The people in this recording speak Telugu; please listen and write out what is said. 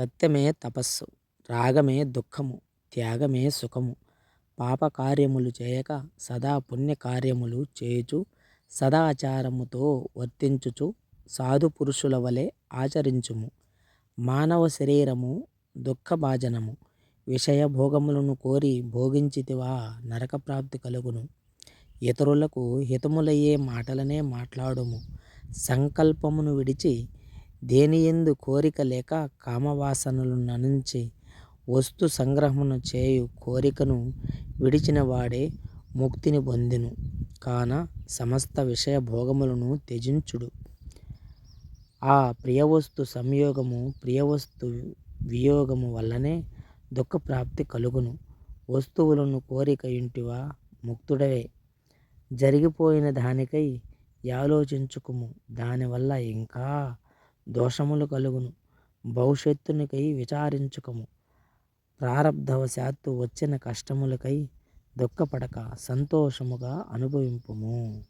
సత్యమే తపస్సు, రాగమే దుఃఖము, త్యాగమే సుఖము. పాపకార్యములు చేయక సదా పుణ్యకార్యములు చేయుచు సదాచారముతో వర్తించుచు సాధుపురుషుల వలె ఆచరించుము. మానవ శరీరము దుఃఖభాజనము. విషయ భోగములను కోరి భోగించితివా నరకప్రాప్తి కలుగును. ఇతరులకు హితములయ్యే మాటలనే మాట్లాడుము. సంకల్పమును విడిచి దేనియందు కోరిక లేక కామవాసనలు ననుంచి వస్తు సంగ్రహమును చేయు కోరికను విడిచిన వాడే ముక్తిని పొందెను. కాన సమస్త విషయ భోగములను త్యజించుడు. ఆ ప్రియవస్తు సంయోగము ప్రియవస్తు వియోగము వల్లనే దుఃఖప్రాప్తి కలుగును. వస్తువులను కోరిక ఇంటివా ముక్తుడవే. జరిగిపోయిన దానికై యాలోచించుకుము. దానివల్ల ఇంకా దోషములు కలుగును. భవిష్యత్తునికై విచారించుకము. ప్రారబ్ధవశాత్తు వచ్చిన కష్టములకై దుఃఖపడక సంతోషముగా అనుభవింపుము.